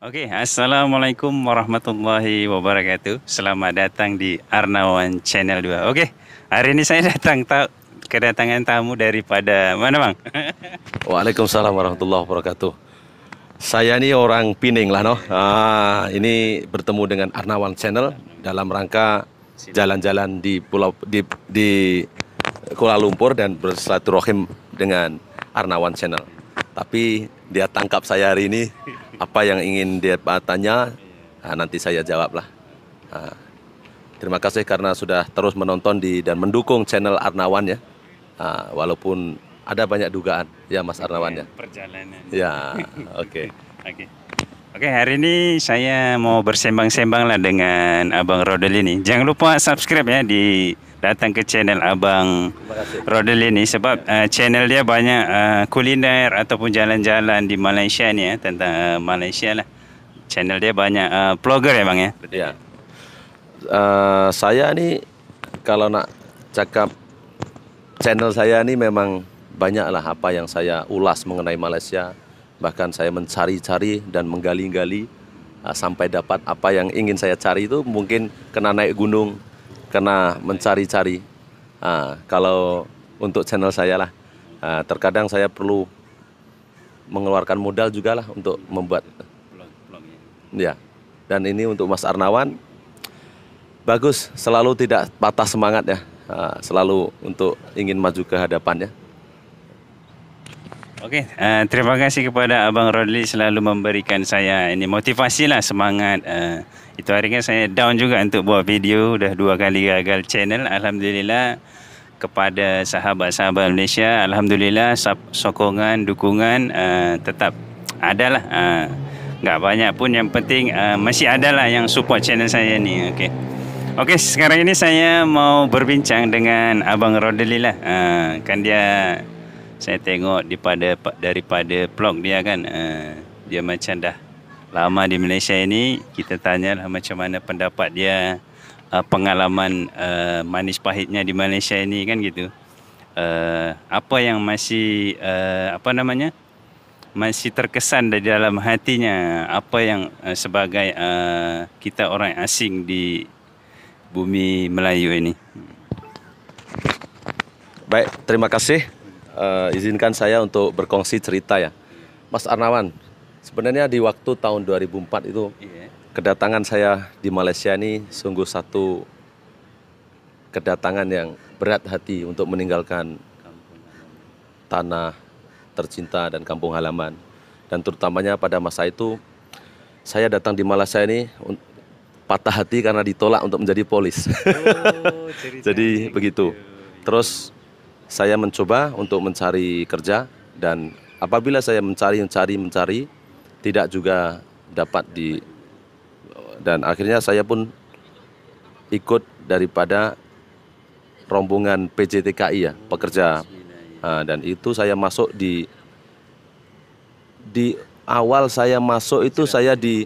Oke, Assalamualaikum warahmatullahi wabarakatuh. Selamat datang di Arnawan Channel 2. Oke, hari ini saya kedatangan tamu daripada mana Bang? Waalaikumsalam warahmatullahi wabarakatuh. Saya ini orang Pining lah, no. Ini bertemu dengan Arnawan Channel dalam rangka jalan-jalan di di Kuala Lumpur dan bersilaturahim dengan Arnawan Channel. Tapi dia tangkap saya hari ini. Apa yang ingin dia tanya, nanti saya jawab lah. Terima kasih karena sudah terus menonton dan mendukung channel Arnawan ya. Walaupun ada banyak dugaan ya Mas Arnawan ya. Perjalanan. Ya, oke. Oke, hari ini saya mau bersembang-sembang lah dengan Abang Rodel ini. Jangan lupa subscribe ya, datang ke channel Abang Rodel ini sebab channel dia banyak kuliner ataupun jalan-jalan di Malaysia ni ya, tentang Malaysia lah. Channel dia banyak vlogger ya Bang ya. Ya. Saya nih kalau nak cakap channel saya ini memang banyaklah apa yang saya ulas mengenai Malaysia. Bahkan saya mencari-cari dan menggali-gali sampai dapat apa yang ingin saya cari. Itu mungkin kena naik gunung, kena mencari-cari. Kalau untuk channel saya lah, terkadang saya perlu mengeluarkan modal juga lah untuk membuat ya. Dan ini untuk Mas Arnawan, bagus, selalu tidak patah semangat ya, selalu untuk ingin maju ke hadapan ya. Oke, terima kasih kepada Abang Rodli selalu memberikan saya ini motivasi lah, semangat. Itu hari kan saya down juga untuk buat video, udah 2 kali gagal channel. Alhamdulillah kepada sahabat-sahabat Malaysia, alhamdulillah sokongan, dukungan tetap ada lah. Nggak banyak pun, yang penting masih ada lah yang support channel saya ni. Oke, sekarang ini saya mau berbincang dengan Abang Rodli lah. Kan dia, saya tengok daripada vlog dia kan, dia macam dah lama di Malaysia ini. Kita tanyalah macam mana pendapat dia, pengalaman manis pahitnya di Malaysia ini kan gitu. Apa yang masih masih terkesan di dalam hatinya, apa yang sebagai kita orang asing di bumi Melayu ini. Baik, terima kasih. Izinkan saya untuk berkongsi cerita ya, Mas Arnawan. Sebenarnya di waktu tahun 2004 itu, kedatangan saya di Malaysia ini sungguh satu kedatangan yang berat hati untuk meninggalkan tanah tercinta dan kampung halaman. Dan terutamanya pada masa itu, saya datang di Malaysia ini patah hati karena ditolak untuk menjadi polis. Jadi begitu. Terus saya mencoba untuk mencari kerja, dan apabila saya mencari, tidak juga dapat dan akhirnya saya pun ikut daripada rombongan PJTKI ya, pekerja. Dan itu saya masuk di awal saya masuk itu saya di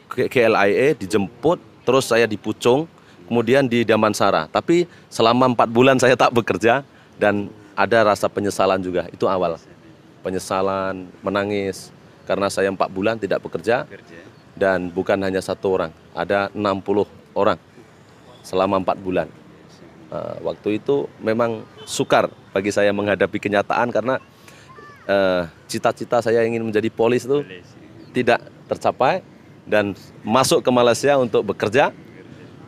KLIA dijemput, terus saya di Puchong, kemudian di Damansara. Tapi selama 4 bulan saya tak bekerja. Dan ada rasa penyesalan juga, itu awal. Penyesalan, menangis, karena saya 4 bulan tidak bekerja. Dan bukan hanya 1 orang, ada 60 orang selama 4 bulan. Waktu itu memang sukar bagi saya menghadapi kenyataan, karena cita-cita saya ingin menjadi polis itu tidak tercapai. Dan masuk ke Malaysia untuk bekerja,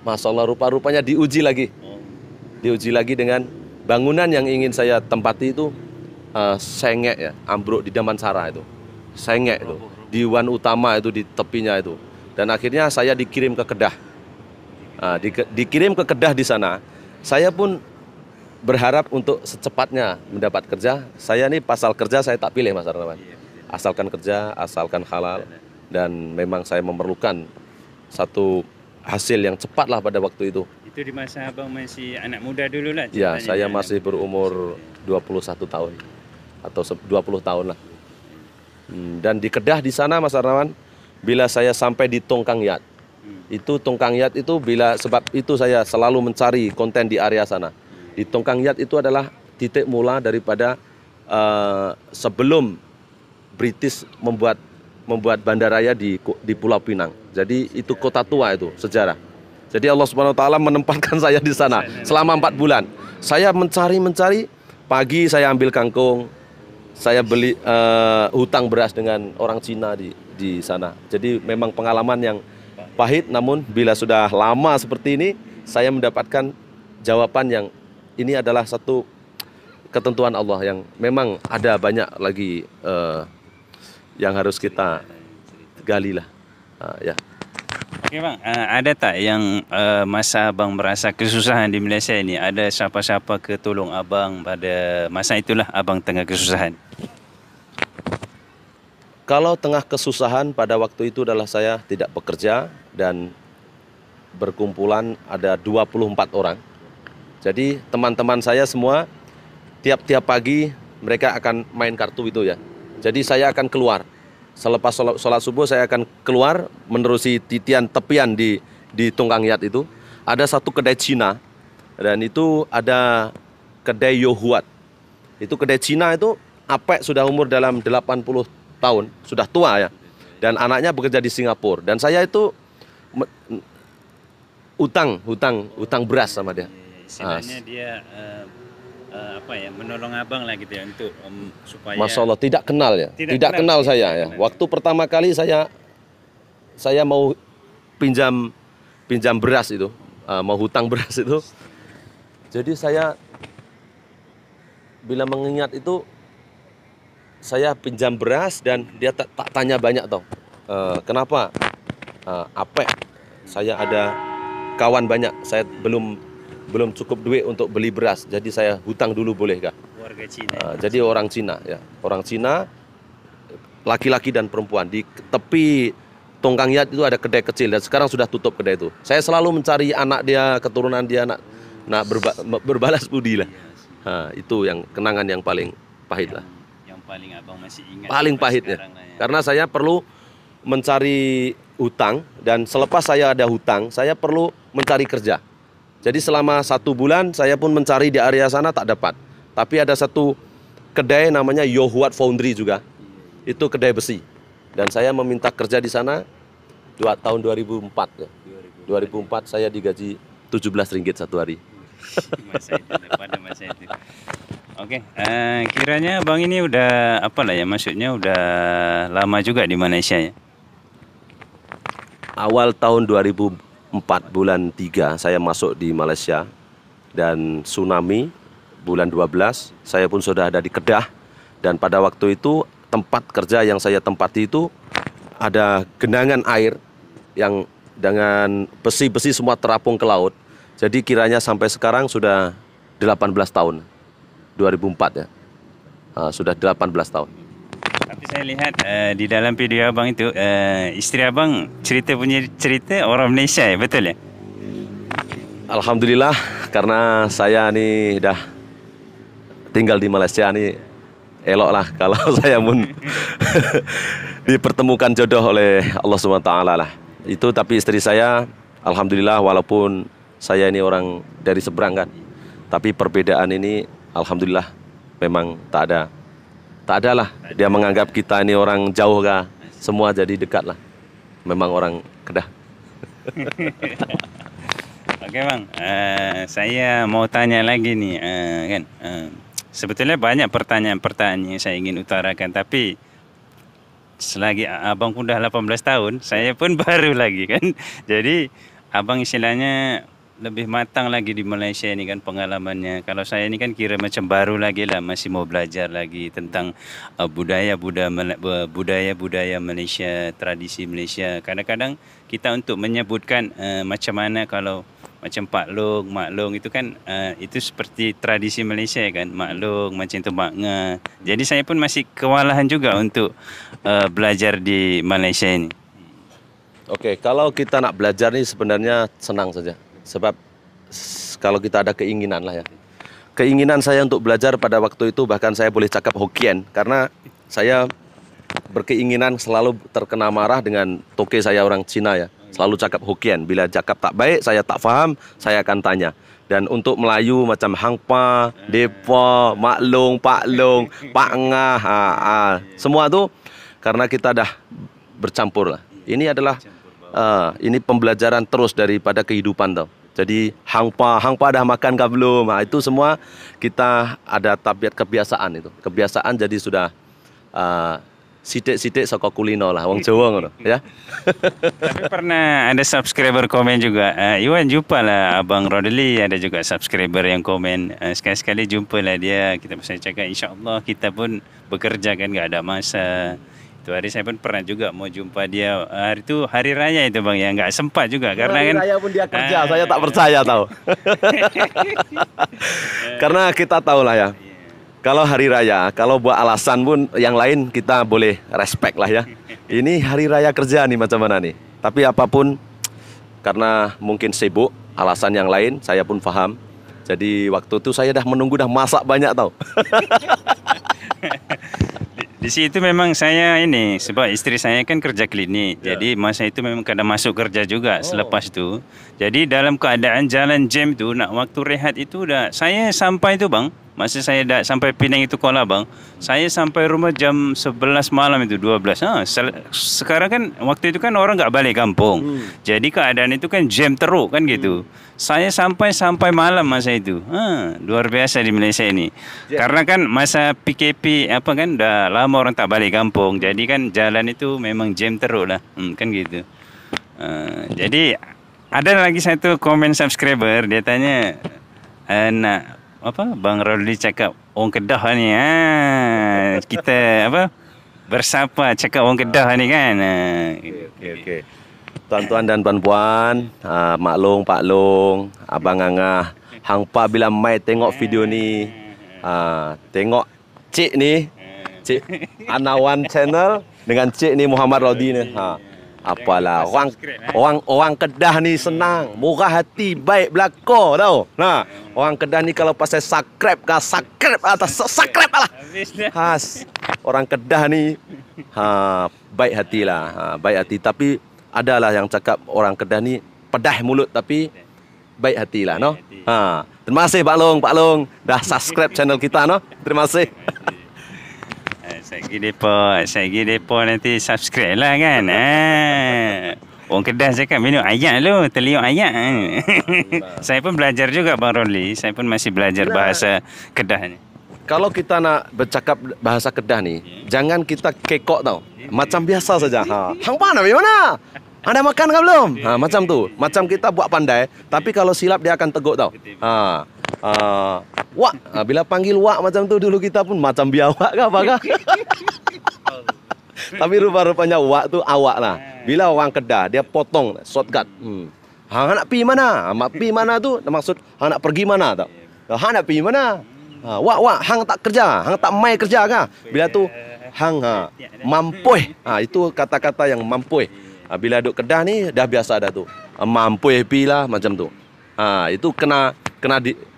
Masya Allah, rupa-rupanya diuji lagi dengan bangunan yang ingin saya tempati itu sengek ya, ambruk di Damansara itu, sengek itu, di Wan Utama itu, di tepinya itu. Dan akhirnya saya dikirim ke Kedah. Dikirim ke Kedah di sana, saya pun berharap untuk secepatnya mendapat kerja. Saya nih pasal kerja saya tak pilih Mas Arnawan. Asalkan kerja, asalkan halal. Dan memang saya memerlukan satu hasil yang cepat lah pada waktu itu. Itu di masa Abang masih anak muda dulu lah. Ya, saya masih berumur 21 tahun atau 20 tahun lah. Dan di Kedah di sana Mas Arnawan, bila saya sampai di Tongkang Yat, itu Tongkang Yat itu sebab itu saya selalu mencari konten di area sana. Di Tongkang Yat itu adalah titik mula daripada sebelum British membuat membuat bandaraya di Pulau Pinang. Jadi itu kota tua itu, sejarah. Jadi Allah Subhanahu wa taala menempatkan saya di sana selama 4 bulan. Saya mencari, pagi saya ambil kangkung, saya beli hutang beras dengan orang Cina di sana. Jadi memang pengalaman yang pahit, namun bila sudah lama seperti ini, saya mendapatkan jawaban yang ini adalah satu ketentuan Allah yang memang ada banyak lagi yang harus kita gali lah. Ya. Oke bang, ada tak yang masa abang merasa kesusahan di Malaysia ini? Ada siapa-siapa ke tolong abang pada masa itulah abang tengah kesusahan? Kalau tengah kesusahan pada waktu itu adalah saya tidak bekerja dan berkumpulan ada 24 orang. Jadi teman-teman saya semua tiap-tiap pagi mereka akan main kartu itu ya. Jadi saya akan keluar. Selepas sholat subuh saya akan keluar menerusi tepian di Tongkang Yat itu. Ada satu kedai Cina dan itu ada kedai Yohuat. Itu kedai Cina itu Apek sudah umur dalam 80 tahun, sudah tua ya. Dan anaknya bekerja di Singapura. Dan saya itu utang beras sama dia. Istilahnya dia menolong abang lah gitu ya untuk supaya. Masya Allah, tidak kenal ya, tidak kenal saya ya. Waktu pertama kali saya mau pinjam beras itu, mau hutang beras itu. Jadi saya bila mengingat itu, saya pinjam beras dan dia tak tanya banyak toh. Kenapa? Apek, saya ada kawan banyak, saya belum cukup duit untuk beli beras, jadi saya hutang dulu bolehkah? Warga Cina. Jadi orang Cina ya, orang Cina, laki-laki dan perempuan di tepi Tongkang Yat itu ada kedai kecil dan sekarang sudah tutup kedai itu. Saya selalu mencari anak dia, keturunan dia, nak berbalas budi lah. Itu yang kenangan yang paling pahit lah. Yang paling abang masih ingat. Paling pahitnya, ya. Karena saya perlu mencari hutang dan selepas saya ada hutang, saya perlu mencari kerja. Jadi selama 1 bulan saya pun mencari di area sana tak dapat. Tapi ada satu kedai namanya Yohuat Foundry juga. Itu kedai besi. Dan saya meminta kerja di sana tahun 2004 ya. 2004 saya digaji 17 ringgit satu hari. Masa itu, pada masa itu. Oke, kiranya abang ini udah maksudnya udah lama juga di Malaysia ya? Awal tahun 2004 bulan 3 saya masuk di Malaysia dan tsunami bulan 12 saya pun sudah ada di Kedah dan pada waktu itu tempat kerja yang saya tempati itu ada genangan air yang dengan besi-besi semua terapung ke laut. Jadi kiranya sampai sekarang sudah 18 tahun. 2004 ya. Sudah 18 tahun. Tapi saya lihat di dalam video abang itu istri abang cerita orang Malaysia ya, betul ya? Alhamdulillah karena saya nih dah tinggal di Malaysia nih elok lah kalau saya pun dipertemukan jodoh oleh Allah SWT lah. Itu tapi istri saya alhamdulillah walaupun saya ini orang dari seberang kan, tapi perbedaan ini alhamdulillah memang tak ada lah. Dia menganggap kita ini orang jauh kah, semua jadi dekat lah. Memang orang Kedah. Oke bang, saya mau tanya lagi nih sebetulnya banyak pertanyaan yang saya ingin utarakan, tapi selagi abang pun dah 18 tahun, saya pun baru lagi kan. Jadi abang istilahnya lebih matang lagi di Malaysia ini kan pengalamannya. Kalau saya ini kan kira macam baru lagi lah, masih mau belajar lagi tentang budaya Malaysia, tradisi Malaysia. Kadang-kadang kita untuk menyebutkan macam mana kalau macam Pak Long, Mak Long itu kan itu seperti tradisi Malaysia kan, Mak Long macam tu Mak Nga. Jadi saya pun masih kewalahan juga untuk belajar di Malaysia ini. Oke, kalau kita nak belajar ni sebenarnya senang saja. Sebab kalau kita ada keinginan lah ya. Keinginan saya untuk belajar pada waktu itu bahkan saya boleh cakap Hokkien. Karena saya berkeinginan selalu terkena marah dengan toke saya orang Cina ya. Selalu cakap Hokkien. Bila cakap tak baik, saya tak faham, saya akan tanya. Dan untuk Melayu macam Hangpa, Depa, Mak Long, Pak Long, Pak Ngah, semua tu karena kita dah bercampur lah. Ini adalah ini pembelajaran terus daripada kehidupan tau. Jadi hangpa dah makan kah belum? Nah, itu semua kita ada tabiat kebiasaan itu. Kebiasaan jadi sudah sidik-sidik saka kulino lah wong Jawa ngono ya. Tapi pernah ada subscriber komen juga, Iwan jumpa lah Abang Rodli, ada juga subscriber yang komen, sekali-sekali jumpa lah dia. Kita saya cakap insya-Allah kita pun bekerja kan, enggak ada masa. Itu hari saya pun pernah juga mau jumpa dia, hari itu hari raya itu bang, ya enggak sempat juga karena hari kan raya pun dia kerja, saya tak percaya tahu. Karena kita tahu lah ya. Kalau hari raya, kalau buat alasan pun yang lain kita boleh respect lah ya. Ini hari raya kerja nih macam mana nih. Tapi apapun, karena mungkin sibuk, alasan yang lain saya pun paham. Jadi waktu itu saya dah menunggu, dah masak banyak tau. Di situ memang saya ini, sebab istri saya kan kerja klinik. Jadi masa itu memang kadang masuk kerja juga selepas itu. Jadi dalam keadaan jalan jam tu, nak waktu rehat itu dah, saya sampai tu bang, masa saya dah sampai Penang itu Kuala Bang, saya sampai rumah jam 11 malam itu 12. Sekarang kan waktu itu kan orang enggak balik kampung. Jadi keadaan itu kan jam teruk kan gitu. Saya sampai malam masa itu. Luar biasa di Malaysia ini. Karena kan masa PKP apa kan dah lama orang tak balik kampung. Jadi kan jalan itu memang jam teruk lah. Kan gitu. Jadi ada lagi satu komen subscriber, dia tanya, nak apa Bang Rodli cakap orang Kedah ni, kita apa bersapa cakap orang Kedah ni kan. Okey. Tuan-tuan dan puan-puan, maklong Pak Long, Abang Angah, hangpa bila mai tengok video ni, tengok cik ni, Cik Anawan channel dengan cik ni Muhammad Rodli ni. Apalah orang Kedah ni senang, murah hati, baik belaka tau. Nah, orang Kedah ni kalau pasal subscribe atas subscribe lah. Orang Kedah ni baik hati lah, baik hati. Tapi adalah yang cakap orang Kedah ni pedah mulut tapi baik hati lah, no. Terima kasih Pak Long dah subscribe channel kita, no. Terima kasih. Saya pergi depa nanti subscribe lah kan. Orang Kedah cakap minum ayat lu, terliuk ayat. Saya pun belajar juga Bang Rodli, saya pun masih belajar bahasa Kedah ni. Kalau kita nak bercakap bahasa Kedah ni, jangan kita kekok tau. Macam biasa saja. Hang mana mana? Anda makan ke belum? Macam tu. Macam kita buat pandai, tapi kalau silap dia akan teguk tau. Wak, bila panggil wak macam tu dulu kita pun macam biawak ke apa kah? Tapi rupa-rupanya wak tu awak lah. Bila orang Kedah dia potong shortcut. Hang nak pergi mana? Mak pergi mana tu maksud hang nak pergi mana tau. Hang nak pergi mana? Wak hang tak kerja, hang tak mai kerja kah? Bila tu hang mampuih. Itu kata-kata yang mampuih. Bila duduk Kedah ni dah biasa dah tu. Mampuih pi lah macam tu. Itu kena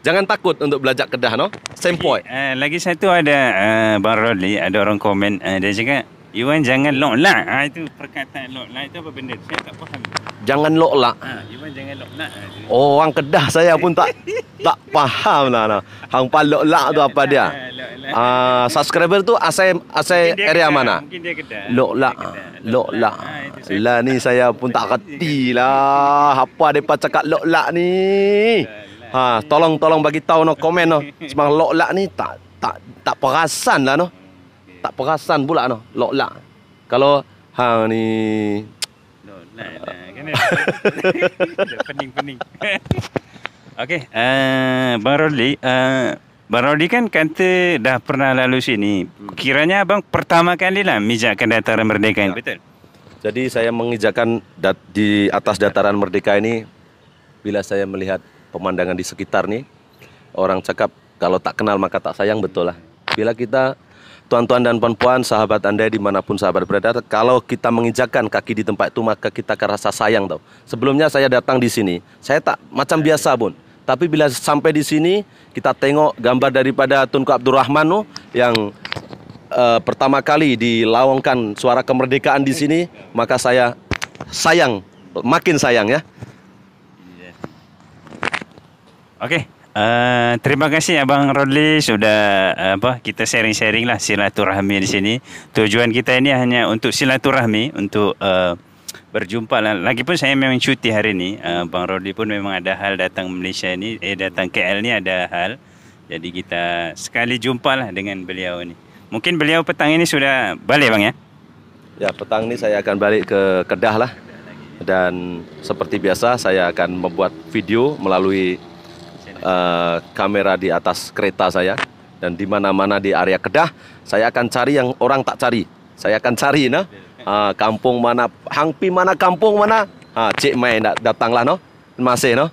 jangan takut untuk belajar Kedah, no? Same point. Lagi satu ada Bang Rodli, ada orang komen, dia cakap Iwan jangan loklak. Itu perkataan loklak itu apa benda? Saya tak faham. Jangan loklak. Iwan jangan loklak. Orang Kedah saya pun tak faham lah. Hang pa loklak tu apa dia? Subscriber tu asal area mana? Mungkin dia Kedah. Loklak. Lah ni saya pun tak reti lah. Apa depa cakap loklak ni? Tolong bagi tahu no komen no. Sebab loklak ni tak perasan lah no. Tak perasan pula no loklak. Kalau hang ni loklak kan. Pening. Okey, Bang Rodli kan kata dah pernah lalu sini. Kiranya abang pertama kali lah mijakkan dataran Merdeka ini, betul? Jadi saya mengijakan di atas dataran Merdeka ini bila saya melihat pemandangan di sekitar nih. Orang cakap kalau tak kenal maka tak sayang, betul lah. Bila kita, tuan-tuan dan puan-puan, sahabat Anda dimanapun sahabat berada, kalau kita menginjakan kaki di tempat itu maka kita akan rasa sayang tau. Sebelumnya saya datang di sini, saya tak macam biasa pun. Tapi bila sampai di sini, kita tengok gambar daripada Tunku Abdul Rahman no, yang pertama kali dilawangkan suara kemerdekaan di sini, maka saya sayang, makin sayang ya. Okey, Terima kasih Abang Rodli sudah kita sharing-sharing lah silaturahmi di sini. Tujuan kita ini hanya untuk silaturahmi, untuk berjumpa lah. Lagipun saya memang cuti hari ini. Bang Rodli pun memang ada hal datang Malaysia ni, datang KL ni ada hal. Jadi kita sekali jumpa lah dengan beliau ni. Mungkin beliau petang ini sudah balik bang ya? Ya, petang ini saya akan balik ke Kedah lah. Dan seperti biasa saya akan membuat video melalui kamera di atas kereta saya. Dan di mana-mana di area Kedah, saya akan cari yang orang tak cari. Saya akan cari nah, kampung mana, hangpi mana, kampung mana. Cik Mai datanglah no. Terima kasih no.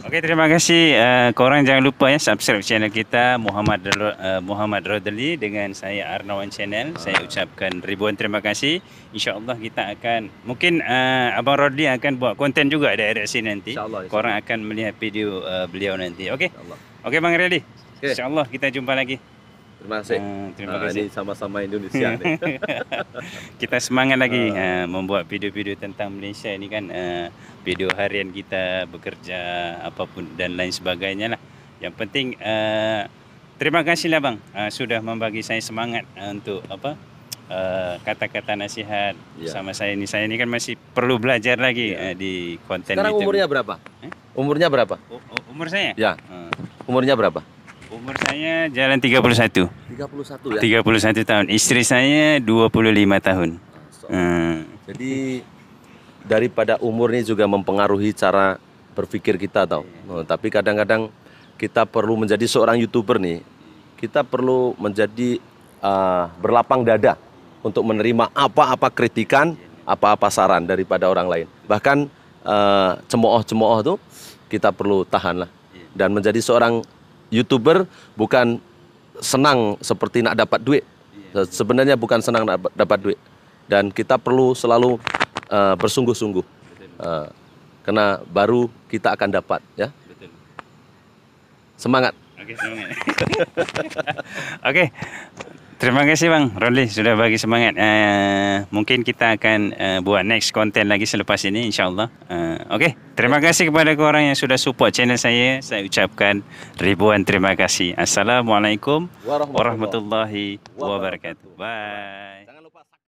Okey, terima kasih. Korang jangan lupa ya subscribe channel kita Muhammad Rodli dengan saya Arnawan Channel. Saya ucapkan ribuan terima kasih. InsyaAllah kita akan, mungkin Abang Rodli akan buat konten juga di area sini nanti. InsyaAllah. Korang akan melihat video beliau nanti. Okey. Okey Bang Rodli. Okay. InsyaAllah kita jumpa lagi. Terima kasih. Terima kasih. Ini sama-sama Indonesia nih. Kita semangat lagi membuat video-video tentang Malaysia ini kan, video harian kita bekerja apapun dan lain sebagainya lah. Yang penting terima kasih lah bang sudah membagi saya semangat untuk kata-kata nasihat sama saya ini. Saya ini kan masih perlu belajar lagi di konten. Sekarang umurnya berapa? Umurnya berapa? Umur saya? Ya. Umurnya berapa? Umur saya jalan 31. 31 ya? 31 tahun. Istri saya 25 tahun. Jadi daripada umur ini juga mempengaruhi cara berpikir kita tau. Tapi kadang-kadang kita perlu menjadi seorang YouTuber nih. Kita perlu menjadi berlapang dada untuk menerima apa-apa kritikan, apa-apa saran daripada orang lain. Bahkan cemooh-cemooh tuh kita perlu tahan lah. Dan menjadi seorang YouTuber bukan senang seperti nak dapat duit. Sebenarnya bukan senang nak dapat duit. Dan kita perlu selalu bersungguh-sungguh. Karena baru kita akan dapat ya. Semangat. Oke, semangat. Oke. Terima kasih Bang Rodli sudah bagi semangat. Mungkin kita akan buat next konten lagi selepas ini insyaAllah. Okey, terima kasih kepada korang yang sudah support channel saya. Saya ucapkan ribuan terima kasih. Assalamualaikum warahmatullahi wabarakatuh. Bye.